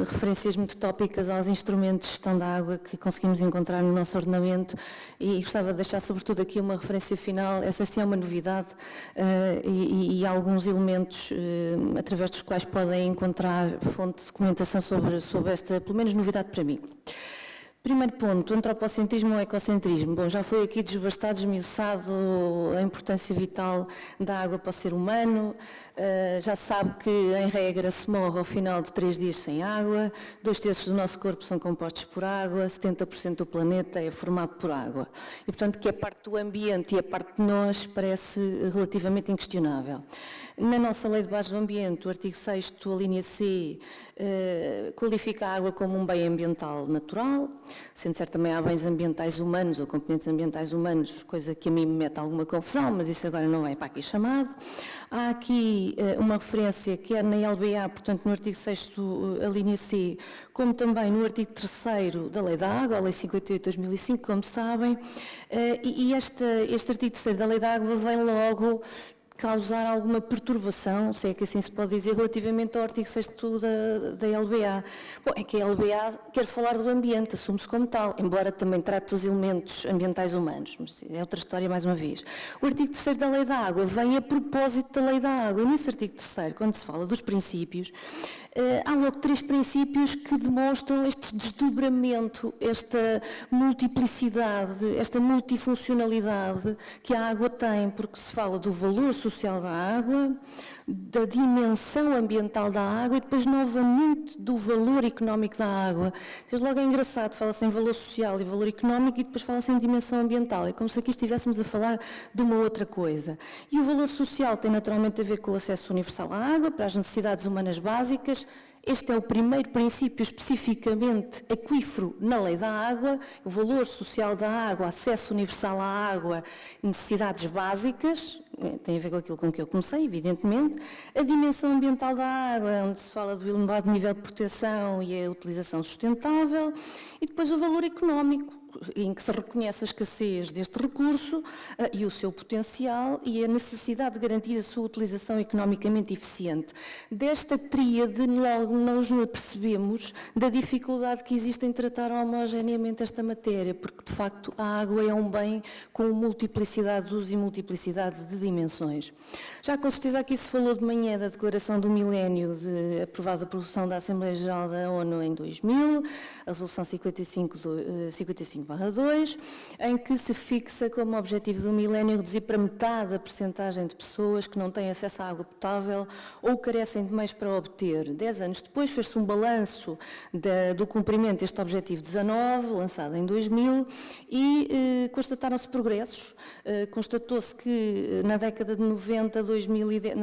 D: referências muito tópicas aos instrumentos de gestão da água que conseguimos encontrar no nosso ordenamento, e gostava de deixar sobretudo aqui uma referência final. Essa sim é uma novidade, e alguns elementos através dos quais podem encontrar fonte de documentação sobre esta, pelo menos, novidade para mim. Primeiro ponto, antropocentrismo ou ecocentrismo. Bom, já foi aqui desvastado, esmiuçado a importância vital da água para o ser humano. Já se sabe que, em regra, se morre ao final de 3 dias sem água, 2/3 do nosso corpo são compostos por água, 70% do planeta é formado por água. E, portanto, que a parte do ambiente e a parte de nós parece relativamente inquestionável. Na nossa Lei de Bases do Ambiente, o artigo 6º, a linha C, qualifica a água como um bem ambiental natural, sendo certo também há bens ambientais humanos ou componentes ambientais humanos, coisa que a mim me mete alguma confusão, mas isso agora não é para aqui chamado. Há aqui uma referência, quer na LBA, portanto no artigo 6º, a linha C, como também no artigo 3º da Lei da Água, a Lei 58/2005, como sabem, e este artigo 3º da Lei da Água vem logo causar alguma perturbação, se é que assim se pode dizer, relativamente ao artigo 6º da LBA. Bom, é que a LBA quer falar do ambiente, assume-se como tal, embora também trate os elementos ambientais humanos, mas é outra história mais uma vez. O artigo 3º da Lei da Água vem a propósito da Lei da Água, e nesse artigo 3º, quando se fala dos princípios, há logo 3 princípios que demonstram este desdobramento, esta multiplicidade, esta multifuncionalidade que a água tem, porque se fala do valor social da água, da dimensão ambiental da água e depois novamente do valor económico da água. Desde logo é engraçado, fala-se em valor social e valor económico e depois fala-se em dimensão ambiental. É como se aqui estivéssemos a falar de uma outra coisa. E o valor social tem naturalmente a ver com o acesso universal à água, para as necessidades humanas básicas. Este é o primeiro princípio especificamente aquífero na Lei da Água, o valor social da água, acesso universal à água, necessidades básicas, tem a ver com aquilo com que eu comecei, evidentemente. A dimensão ambiental da água, onde se fala do elevado nível de proteção e a utilização sustentável, e depois o valor económico, em que se reconhece a escassez deste recurso e o seu potencial e a necessidade de garantir a sua utilização economicamente eficiente. Desta tríade, nós percebemos da dificuldade que existe em tratar homogeneamente esta matéria, porque, de facto, a água é um bem com multiplicidade de usos e multiplicidade de dimensões. Já com certeza aqui se falou de manhã da Declaração do Milénio, aprovada por resolução da Assembleia Geral da ONU em 2000, a Resolução 55/2, em que se fixa como objetivo do milénio reduzir para metade a percentagem de pessoas que não têm acesso à água potável ou carecem de meios para obter. 10 anos depois fez-se um balanço do cumprimento deste objetivo 19, lançado em 2000, e constataram-se progressos. Constatou-se que na década de 90, 2010,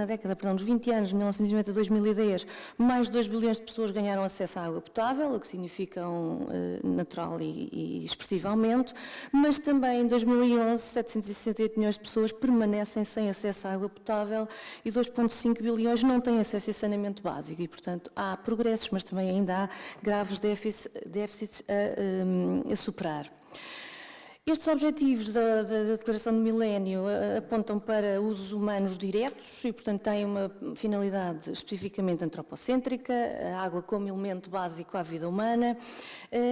D: nos 20 anos, de 1990 a 2010, mais de 2 bilhões de pessoas ganharam acesso à água potável, o que significa natural e expressivo aumento, mas também em 2011, 768 milhões de pessoas permanecem sem acesso à água potável e 2,5 bilhões não têm acesso a saneamento básico e, portanto, há progressos, mas também ainda há graves déficits a superar. Estes objetivos da Declaração do Milénio apontam para usos humanos diretos e, portanto, têm uma finalidade especificamente antropocêntrica, a água como elemento básico à vida humana,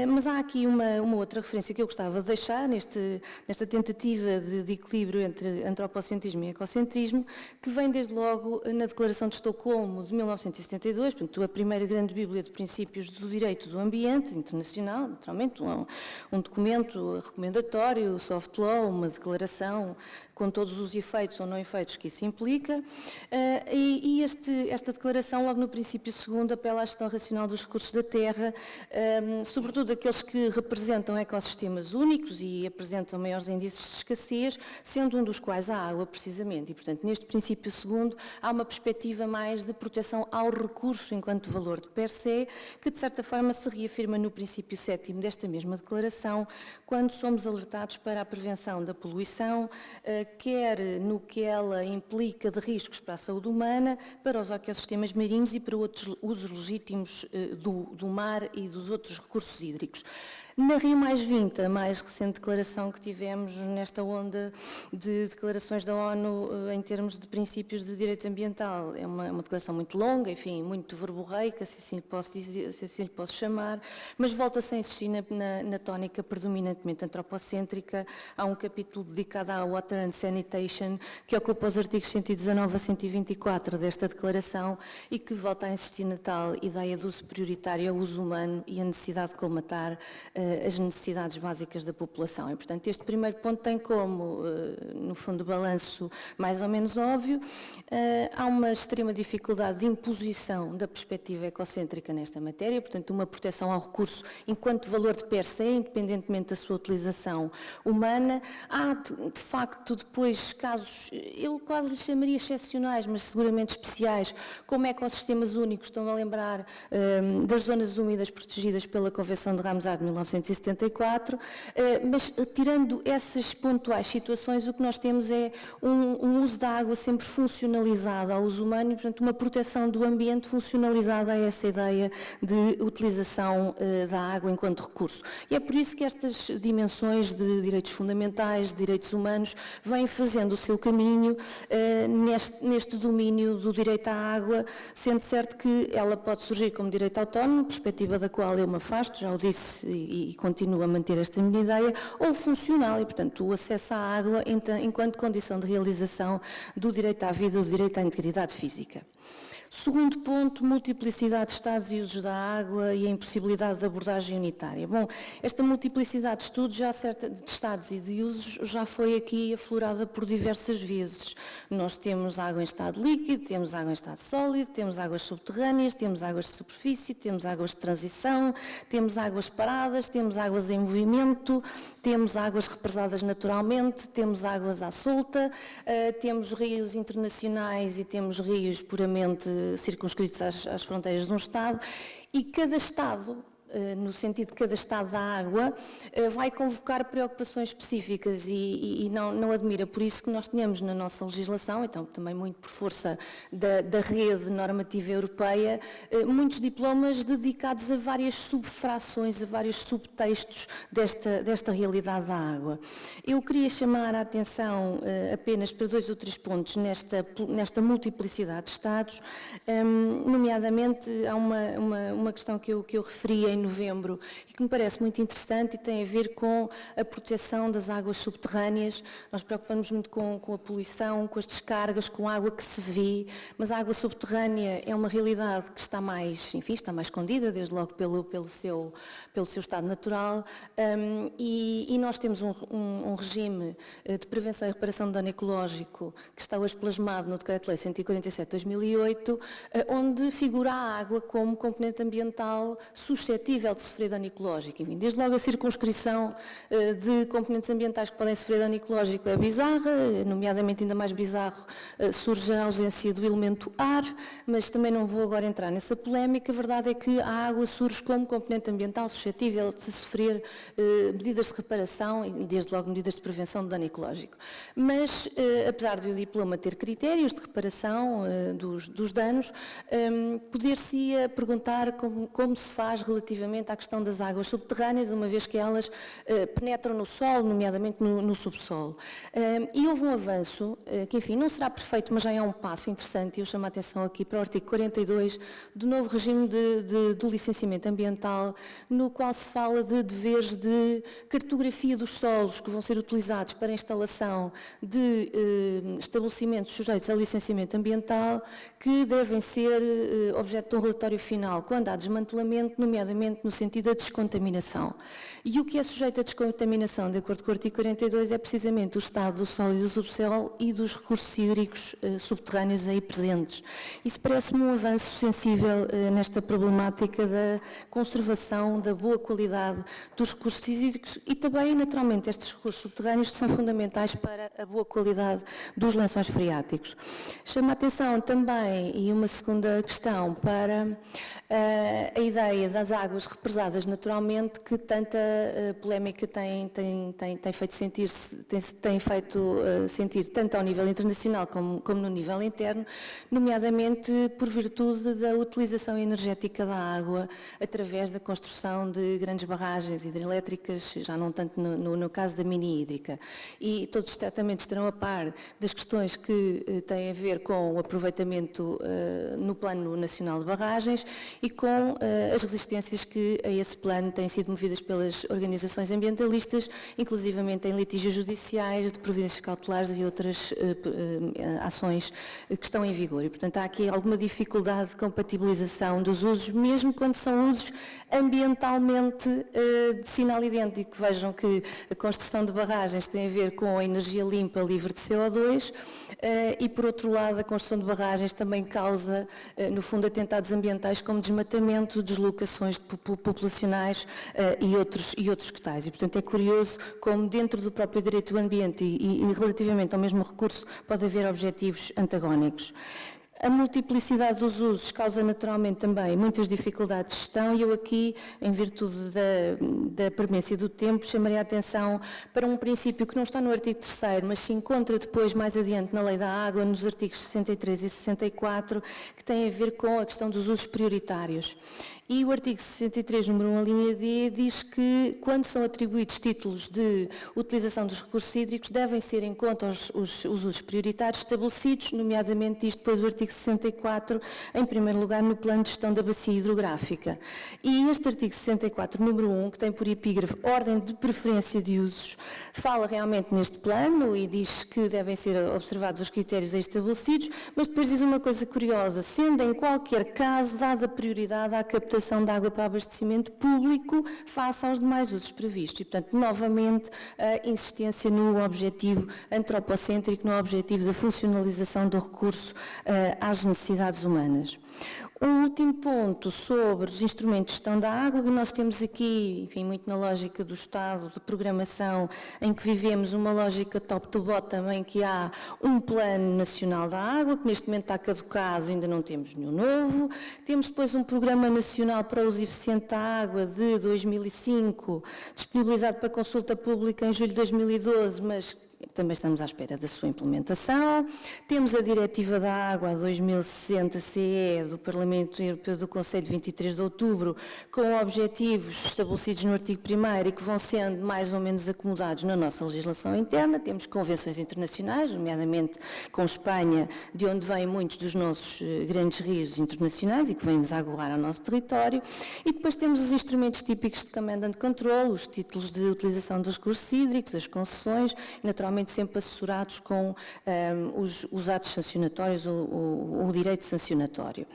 D: mas há aqui uma outra referência que eu gostava de deixar nesta tentativa de equilíbrio entre antropocentrismo e ecocentrismo, que vem desde logo na Declaração de Estocolmo de 1972, portanto, a primeira grande bíblia de princípios do direito do ambiente internacional, naturalmente um documento recomendatório, soft law, uma declaração com todos os efeitos ou não efeitos que isso implica, e esta declaração, logo no princípio segundo, apela à gestão racional dos recursos da terra, sobretudo aqueles que representam ecossistemas únicos e apresentam maiores índices de escassez, sendo um dos quais a água, precisamente. E, portanto, neste princípio segundo, há uma perspectiva mais de proteção ao recurso enquanto valor de per se, que, de certa forma, se reafirma no princípio 7º desta mesma declaração, quando somos alertados para a prevenção da poluição, quer no que ela implica de riscos para a saúde humana, para os ecossistemas marinhos e para outros usos legítimos do mar e dos outros recursos hídricos. Na Rio+20, a mais recente declaração que tivemos nesta onda de declarações da ONU em termos de princípios de direito ambiental, é uma declaração muito longa, enfim, muito verborreica, se assim lhe posso dizer, se assim lhe posso chamar, mas volta-se a insistir na tónica predominantemente antropocêntrica. Há um capítulo dedicado à Water and Sanitation, que ocupa os artigos 119 a 124 desta declaração e que volta a insistir na tal ideia do uso prioritário ao uso humano e a necessidade de colmatar as necessidades básicas da população. E, portanto, este primeiro ponto tem como, no fundo, balanço mais ou menos óbvio. Há uma extrema dificuldade de imposição da perspectiva ecocêntrica nesta matéria, portanto, uma proteção ao recurso enquanto valor de per se, independentemente da sua utilização humana. Há, de facto, depois casos, eu quase lhes chamaria excepcionais, mas seguramente especiais, como ecossistemas únicos. Estou-me a lembrar das zonas úmidas protegidas pela Convenção de Ramsar de 1974, mas tirando essas pontuais situações, o que nós temos é um uso da água sempre funcionalizado ao uso humano e, portanto, uma proteção do ambiente funcionalizada a essa ideia de utilização da água enquanto recurso. E é por isso que estas dimensões de direitos fundamentais, de direitos humanos, vêm fazendo o seu caminho neste domínio do direito à água, sendo certo que ela pode surgir como direito autónomo, perspectiva da qual eu me afasto, já o disse e continuo a manter esta minha ideia, ou funcional, e portanto o acesso à água enquanto condição de realização do direito à vida, do direito à integridade física. Segundo ponto, multiplicidade de estados e usos da água e a impossibilidade de abordagem unitária. Bom, esta multiplicidade de estudos, de estados e de usos, já foi aqui aflorada por diversas vezes. Nós temos água em estado líquido, temos água em estado sólido, temos águas subterrâneas, temos águas de superfície, temos águas de transição, temos águas paradas, temos águas em movimento, temos águas represadas naturalmente, temos águas à solta, temos rios internacionais e temos rios puramente circunscritos às fronteiras de um Estado, e cada Estado, no sentido de cada estado da água, vai convocar preocupações específicas e não admira por isso que nós tenhamos na nossa legislação, então também muito por força da rede normativa europeia, muitos diplomas dedicados a várias subfrações, a vários subtextos desta realidade da água. Eu queria chamar a atenção apenas para 2 ou 3 pontos nesta multiplicidade de estados, nomeadamente há uma questão que eu referi em novembro e que me parece muito interessante e tem a ver com a proteção das águas subterrâneas. Nós preocupamos muito com a poluição, com as descargas, com a água que se vê, mas a água subterrânea é uma realidade que está mais, enfim, está mais escondida, desde logo pelo seu estado natural, e nós temos um regime de prevenção e reparação de dano ecológico que está hoje plasmado no Decreto-Lei 147/2008, onde figura a água como componente ambiental suscetível de sofrer dano ecológico. Enfim, desde logo a circunscrição de componentes ambientais que podem sofrer dano ecológico é bizarra, nomeadamente ainda mais bizarro surge a ausência do elemento ar, mas também não vou agora entrar nessa polémica. A verdade é que a água surge como componente ambiental suscetível de sofrer medidas de reparação e desde logo medidas de prevenção de dano ecológico. Mas, apesar de o diploma ter critérios de reparação dos danos, poder-se-ia perguntar como se faz relativamente à questão das águas subterrâneas, uma vez que elas penetram no solo, nomeadamente no subsolo. E houve um avanço, que enfim, não será perfeito, mas já é um passo interessante, e eu chamo a atenção aqui para o artigo 42 do novo regime do licenciamento ambiental, no qual se fala de deveres de cartografia dos solos que vão ser utilizados para a instalação de estabelecimentos sujeitos a licenciamento ambiental, que devem ser objeto de um relatório final quando há desmantelamento, nomeadamente no sentido da descontaminação. E o que é sujeito à descontaminação, de acordo com o artigo 42, é precisamente o estado do solo e do subsolo e dos recursos hídricos subterrâneos aí presentes. Isso parece-me um avanço sensível nesta problemática da conservação da boa qualidade dos recursos hídricos e também, naturalmente, estes recursos subterrâneos que são fundamentais para a boa qualidade dos lençóis freáticos. Chama a atenção também, e uma segunda questão, para a ideia das águas águas represadas naturalmente, que tanta polémica tem feito sentir tanto ao nível internacional como no nível interno, nomeadamente por virtude da utilização energética da água através da construção de grandes barragens hidrelétricas, já não tanto no caso da mini hídrica. E todos certamente estarão a par das questões que têm a ver com o aproveitamento no Plano Nacional de Barragens e com as resistências que a esse plano têm sido movidas pelas organizações ambientalistas, inclusivamente em litígios judiciais, de providências cautelares e outras ações que estão em vigor. E, portanto, há aqui alguma dificuldade de compatibilização dos usos, mesmo quando são usos ambientalmente de sinal idêntico. Vejam que a construção de barragens tem a ver com a energia limpa, livre de CO2, e, por outro lado, a construção de barragens também causa, no fundo, atentados ambientais como desmatamento, deslocações populacionais e outros que tais. E, portanto, é curioso como dentro do próprio direito do ambiente e relativamente ao mesmo recurso pode haver objetivos antagónicos. A multiplicidade dos usos causa naturalmente também muitas dificuldades de gestão e eu aqui, em virtude da premência do tempo, chamaria a atenção para um princípio que não está no artigo 3º, mas se encontra depois, mais adiante, na Lei da Água, nos artigos 63 e 64, que tem a ver com a questão dos usos prioritários. E o artigo 63, número 1, a linha D, diz que, quando são atribuídos títulos de utilização dos recursos hídricos, devem ser em conta os usos prioritários estabelecidos, nomeadamente diz depois o artigo 64, em primeiro lugar, no Plano de Gestão da Bacia Hidrográfica. E este artigo 64, número 1, que tem por epígrafe ordem de preferência de usos, fala realmente neste plano e diz que devem ser observados os critérios aí estabelecidos, mas depois diz uma coisa curiosa, sendo em qualquer caso dada prioridade à captação de água para abastecimento público face aos demais usos previstos. E, portanto, novamente, a insistência no objetivo antropocêntrico, no objetivo da funcionalização do recurso às necessidades humanas. Um último ponto sobre os instrumentos de gestão da água, que nós temos aqui, enfim, muito na lógica do Estado de programação, em que vivemos uma lógica top-to-bottom, em que há um Plano Nacional da Água, que neste momento está caducado, ainda não temos nenhum novo. Temos depois um Programa Nacional para o Uso Eficiente da Água de 2005, disponibilizado para consulta pública em julho de 2012, mas também estamos à espera da sua implementação. Temos a Diretiva da Água, a 2060-CE, do Parlamento Europeu do Conselho de 23 de outubro, com objetivos estabelecidos no artigo 1º e que vão sendo mais ou menos acomodados na nossa legislação interna. Temos convenções internacionais, nomeadamente com Espanha, de onde vêm muitos dos nossos grandes rios internacionais e que vêm desaguar ao nosso território. E depois temos os instrumentos típicos de command and control, os títulos de utilização dos recursos hídricos, as concessões, e naturalmente sempre assessorados com os atos sancionatórios, o direito sancionatório.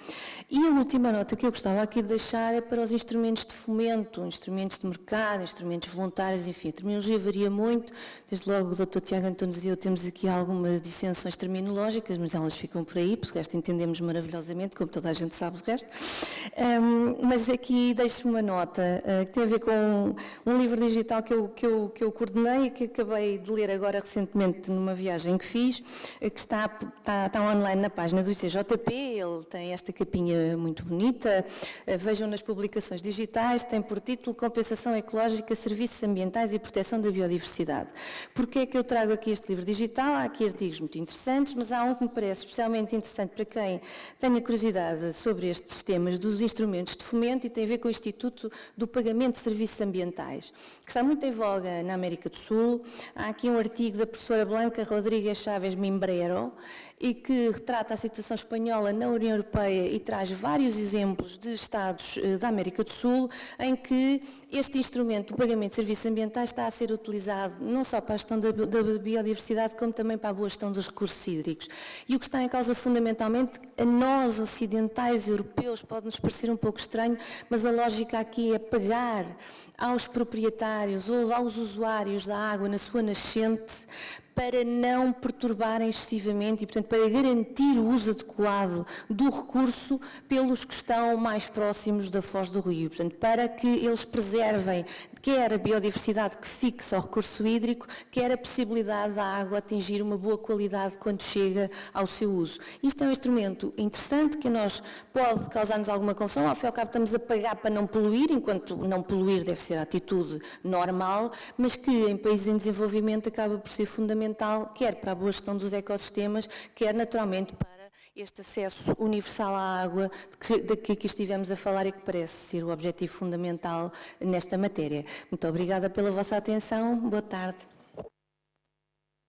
D: E a última nota que eu gostava aqui de deixar é para os instrumentos de fomento, instrumentos de mercado, instrumentos voluntários, enfim, a terminologia varia muito, desde logo o Dr. Tiago Antunes e eu temos aqui algumas dissensões terminológicas, mas elas ficam por aí, porque o resto entendemos maravilhosamente, como toda a gente sabe o resto. Mas aqui deixo uma nota que tem a ver com um livro digital que eu coordenei e que acabei de ler agora recentemente numa viagem que fiz, que está online na página do ICJP, ele tem esta capinha muito bonita, vejam nas publicações digitais, tem por título Compensação Ecológica, Serviços Ambientais e Proteção da Biodiversidade. Porquê é que eu trago aqui este livro digital? Há aqui artigos muito interessantes, mas há um que me parece especialmente interessante para quem tenha curiosidade sobre estes temas dos instrumentos de fomento e tem a ver com o Instituto do Pagamento de Serviços Ambientais, que está muito em voga na América do Sul. Há aqui um artigo da professora Blanca Rodrigues Chaves Mimbrero e que retrata a situação espanhola na União Europeia e traz vários exemplos de Estados da América do Sul em que este instrumento do pagamento de serviços ambientais está a ser utilizado não só para a gestão da biodiversidade, como também para a boa gestão dos recursos hídricos. E o que está em causa fundamentalmente, a nós ocidentais europeus, pode-nos parecer um pouco estranho, mas a lógica aqui é pagar aos proprietários ou aos usuários da água na sua nascente para não perturbarem excessivamente e, portanto, para garantir o uso adequado do recurso pelos que estão mais próximos da foz do rio. Portanto, para que eles preservem quer a biodiversidade que fixa ao recurso hídrico, quer a possibilidade da água atingir uma boa qualidade quando chega ao seu uso. Isto é um instrumento interessante que pode causar-nos alguma confusão, ao fim e ao cabo estamos a pagar para não poluir, enquanto não poluir deve ser a atitude normal, mas que em países em desenvolvimento acaba por ser fundamental, quer para a boa gestão dos ecossistemas, quer naturalmente para este acesso universal à água de que aqui estivemos a falar e que parece ser o objetivo fundamental nesta matéria. Muito obrigada pela vossa atenção, boa tarde.